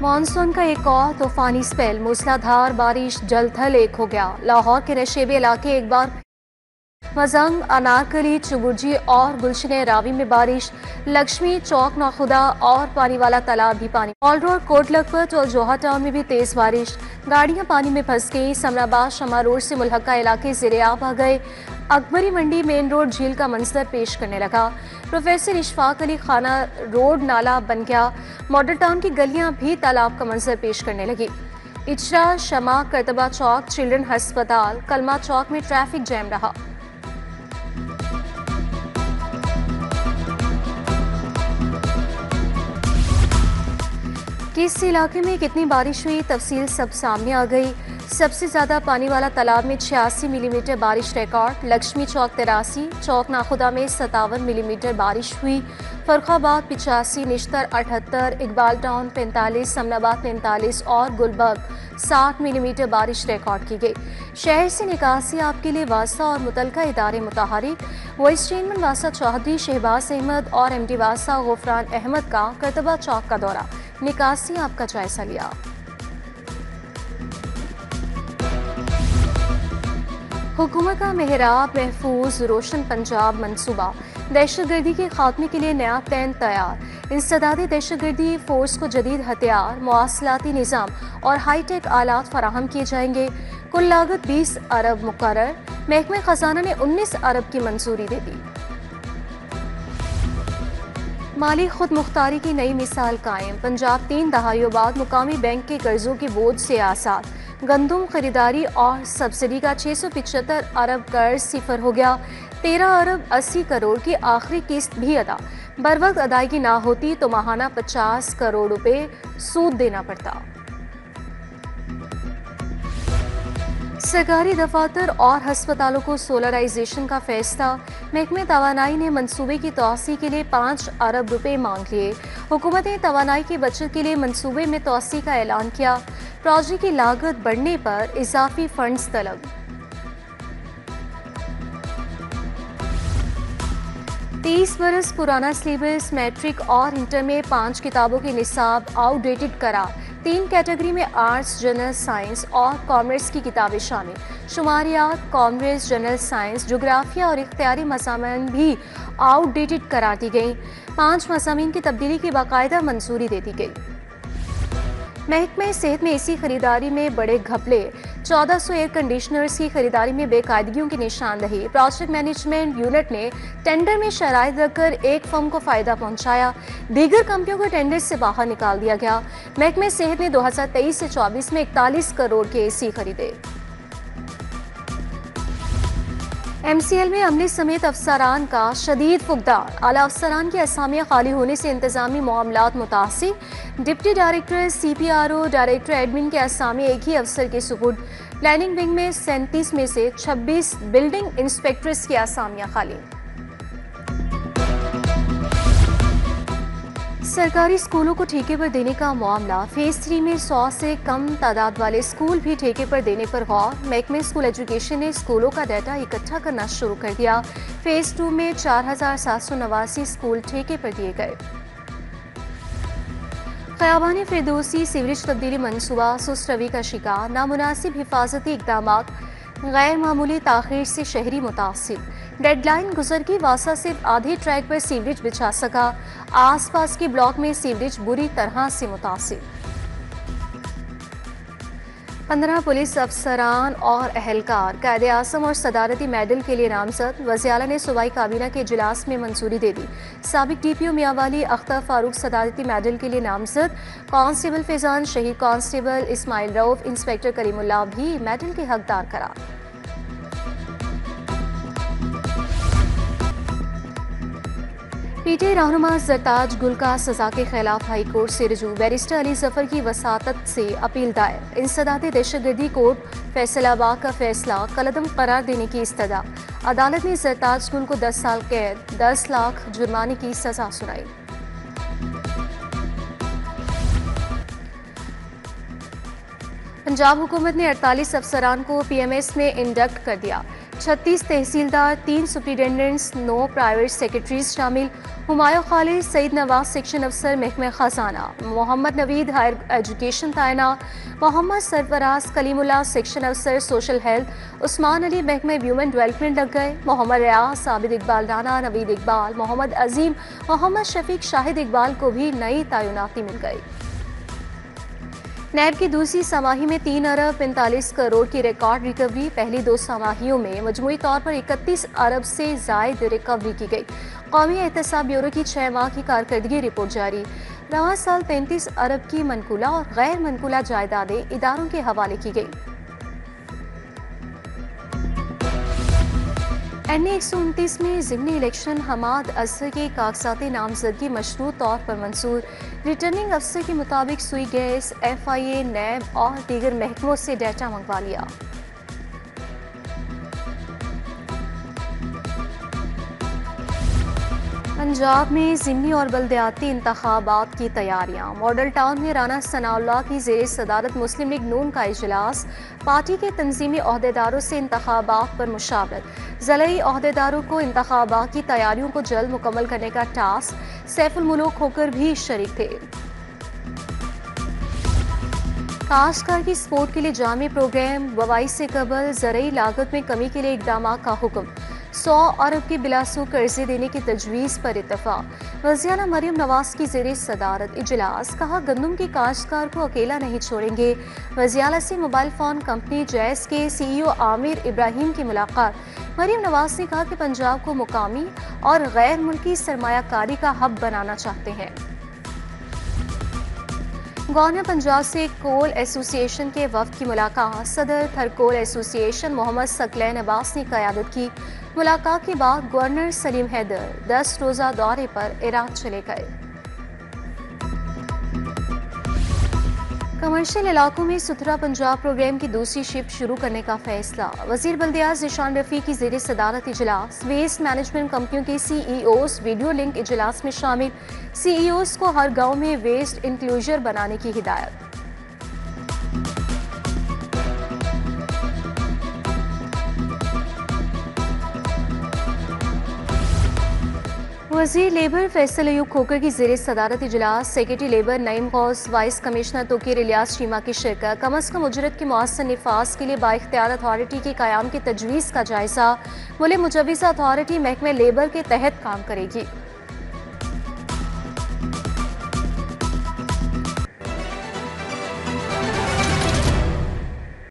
Monsoon का एक और तूफानी स्पेल, मूसलाधार बारिश जल थल एक हो गया। लाहौर के नशेबे इलाके एक बार मजंग, अनारकली, चुबुर्जी और गुलशन रावी में बारिश। लक्ष्मी चौक, नाखुदा और पानी वाला तालाब भी पानी। ऑल रोड, कोट लखपत और जोहा टाउन में भी तेज बारिश। गाड़ियां पानी में फंस गई। समराबाद शमा रोड से मुल्हका इलाके ज़ेरे-आब आ गए। अकबरी मंडी मेन रोड झील का मंजर पेश करने लगा। प्रोफेसर इशफाक अली खाना रोड नाला बन गया। मॉडल टाउन की गलियां भी तालाब का मंजर पेश करने लगी। इचरा, शमा, करतबा चौक, चिल्ड्रन अस्पताल, कलमा चौक में ट्रैफिक जैम रहा। किस इलाके में कितनी बारिश हुई, तफसील सब सामने आ गई। सबसे ज्यादा पानी वाला तालाब में 86 मिलीमीटर बारिश रिकॉर्ड। लक्ष्मी चौक 83, चौक नाखुदा में 57 मिलीमीटर बारिश हुई। फर्रुखाबाद 85, निश्तर 78, इकबाल टाउन 45, समनाबाद 43 और गुलबर्ग 60 मिलीमीटर बारिश रिकॉर्ड की गई। शहर से निकासी आपके लिए वासा और मुतलका इदारे मुतहरिक। वाइस चेयरमैन वासा चौधरी शहबाज अहमद और MD वासा गुफरान अहमद का करतबा चौक का दौरा, निकासी आपका जायजा लिया। हुकूमत का मेहराब महफूज रोशन पंजाब मंसूबा, दहशतगर्दी के खात्मे के लिए नया प्लान तैयार। इंसदादी दहशतगर्दी फोर्स को जदीद हथियार, मवासलाती निज़ाम और हाईटेक आलात फराहम किए जाएंगे। कुल लागत 20 अरब मुकर्रर। महकमे खजाना ने 19 अरब की मंजूरी दे दी। माली खुद मुख्तारी की नई मिसाल कायम। पंजाब 3 दहाइयों बाद मुकामी बैंक के कर्जों के बोझ से आसार। गंदुम खरीदारी और सब्सिडी का 675 अरब कर्ज सिफर हो गया। 13 अरब 80 करोड़ की आखिरी किस्त भी अदा। बर वक्त अदायगी ना होती तो माहाना 50 करोड़ रुपए सूद देना पड़ता। सरकारी दफातर और हस्पतालों को सोलराइजेशन का फैसला। महकमे तवानाई ने मंसूबे की तोसी के लिए 5 अरब रुपए मांग लिए। हुकूमत ने तवानाई की बचत के लिए मंसूबे में तोसी का ऐलान किया। प्रोजेक्ट की लागत बढ़ने पर इजाफी फंड्स तलब। तीस बरस पुराना सिलेबस मैट्रिक और इंटर में 5 किताबों के निसाब आउटडेटेड करार। 3 कैटेगरी में आर्ट्स, जनरल साइंस और कॉमर्स की किताबें शामिल। शुमारियात, कॉमर्स, जनरल साइंस, जोग्राफिया और इख्तियारी मसामिन भी आउटडेटेड करार दी गई। 5 मसामिन की तब्दीली की बाकायदा मंजूरी दे दी गई। महकमे सेहत में एसी खरीदारी में बड़े घपले। 1400 एयर कंडीशनर्स की खरीदारी में बेकायदगियों की निशानदही। प्रोजेक्ट मैनेजमेंट यूनिट ने टेंडर में शराइत रखकर एक फर्म को फायदा पहुंचाया। दीगर कंपनियों को टेंडर से बाहर निकाल दिया गया। महकमे सेहत ने 2023 से 24 में 41 करोड़ के एसी खरीदे। MCL में अमले समेत अफसरान का शदीद फुकदार। आला अफसरान की असामियां खाली होने से इंतजामी मामलात मुतासिर। Deputy director, CPRO, director admin के असामी एक ही अफसर के सुपुर्द। प्लानिंग विंग में 37 में से 26 बिल्डिंग इंस्पेक्टर्स की असामियां खाली। सरकारी स्कूलों को ठेके पर देने का मामला। फेज 3 में 100 से कम तादाद वाले स्कूल भी ठेके पर देने पर गौर। महकमे स्कूल एजुकेशन ने स्कूलों का डाटा इकट्ठा करना शुरू कर दिया। फेज 2 में 4789 स्कूल ठेके पर दिए गए। ख़याबान फिरदौसी सीवरेज तब्दीली मंसूबा सुस्त रवि का शिकार। नामुनासिब हिफाजती इक़दाम, गैर मामूली ताख़ीर से शहरी मुतासिर। डेडलाइन गुजर की, वासा सिर्फ आधे ट्रैक पर सीवरेज बिछा सका। आसपास के ब्लॉक में सीवरेज बुरी तरह से मुतासिर। 15 पुलिस अफसरान और अहलकार कायदे आज़म और सदारती मेडल के लिए नामजद। वज़ीर-ए-आला ने सूबाई काबीना के इजलास में मंजूरी दे दी। साबिक DPO मियांवाली अख्तर फारूक सदारती मेडल के लिए नामजद। कांस्टेबल फैजान, शहीद कांस्टेबल इस्माइल रऊफ, इंस्पेक्टर करीमुल्लाह भी मेडल के हकदार करार। PTI रहनुमा जरताज गुल का सजा के खिलाफ हाई कोर्ट से रुजू। बैरिस्टर अली जफर की वसातत से अपील दायर। इंसदादी दहशतगर्दी कोर्ट फैसलाबाद का फैसला कलअदम करार देने की इस्तदा। अदालत ने जरताज गुल को 10 साल कैद, 10 लाख जुर्माने की सजा सुनाई। पंजाब हुकूमत ने 48 अफसरान को PMS में इंडक्ट कर दिया। 36 तहसीलदार, 3 सुप्रिटेंडेंट्स, 9 प्राइवेट सेक्रेटरीज शामिल। हुमायूं खालिद सईद नवाज सेक्शन अफसर महकमे खजाना, मोहम्मद नवीद हायर एजुकेशन तैनात, मोहम्मद सरफराज कलीमुल्लाह सेक्शन अफसर सोशल हेल्थ, उस्मान अली महकमे व्यूमन डेवलपमेंट लग गए। मोहम्मद रियाज, आबिद इकबाल राना, नवीद इकबाल, मोहम्मद अजीम, मोहम्मद शफीक, शाहिद इकबाल को भी नई तैनाती मिल गई। नैब की दूसरी समाही में 3 अरब 45 करोड़ की रिकॉर्ड रिकवरी। पहली 2 समाहियों में मजमूई तौर पर 31 अरब से जायद रिकवरी की गई। कौमी एहतसाब ब्यूरो की 6 माह की कारकर्दगी रिपोर्ट जारी। रवां साल 33 अरब की मनकूला और गैर मनकूला जायदादें इदारों के हवाले की गई। NA 129 में ज़िमनी इलेक्शन हमाद असर के कागजात नामजदगी मशरूत तौर पर मंजूर। रिटर्निंग अफसर के मुताबिक सुई गैस, FIA, नैब और दीगर महकमों से डाटा मंगवा लिया। पंजाब में ज़िमनी और बल्दियाती इंतखाबात की तैयारियां। मॉडल टाउन में राना सनाउल्लाह की ज़ेर सदारत मुस्लिम लीग नून का इजलास। पार्टी के तंजीमी ओहदेदारों से इंतखाबात पर मुशावरत। ज़िलाई ओहदेदारों को इंतखाबात की तैयारियों को जल्द मुकम्मल करने का टास्क। सैफुल मुल्क होकर भी शरीक थे। काश्तकार की सपोर्ट के लिए जामी प्रोग्राम। बवाई से कबल ज़रूरी लागत में कमी के लिए इकदाम का हुक्म। 100 अरब के बिलासूर कर्जे देने की तजवीज़ पर इत्तफाक। वज़ीर मरियम नवाज की ज़ेर सदारत इजलास। कहा, गंदम के काश्तकार को अकेला नहीं छोड़ेंगे। वज़ीर से मोबाइल फ़ोन कंपनी जैस के CEO आमिर इब्राहिम की मुलाकात। मरियम नवाज ने कहा कि पंजाब को मुकामी और गैर मुल्की सरमायाकारी का हब बनाना चाहते हैं। गवर्नर पंजाब से कोल एसोसिएशन के वफ़द की मुलाकात। सदर थरकोल एसोसिएशन मोहम्मद सकलैन अब्बास ने क़यादत की। मुलाकात के बाद गवर्नर सलीम हैदर 10 रोज़ा दौरे पर इराक चले गए। कमर्शियल इलाकों में सुथरा पंजाब प्रोग्राम की दूसरी शिफ्ट शुरू करने का फैसला। वजीर बल्दियात ज़ीशान रफ़ी की ज़ेर सदारत इजलास। वेस्ट मैनेजमेंट कंपनियों के CEOs वीडियो लिंक इजलास में शामिल। CEOs को हर गांव में वेस्ट इंक्लूजर बनाने की हिदायत। वज़ीर लेबर फैसल अयूब खोकर की ज़ेर सदारत इजलास। Secretary labour Naeem Ghaus, vice commissioner Tauqeer Ilyas Sheema की शिरकत। कम अज़ कम उजरत के मौसर निफाज के लिए बाइख्तियार अथॉरिटी के क़याम की तजवीज़ का जायज़ा। मुल्क मुजव्विज़ा अथॉरिटी महकमे लेबर के तहत काम करेगी।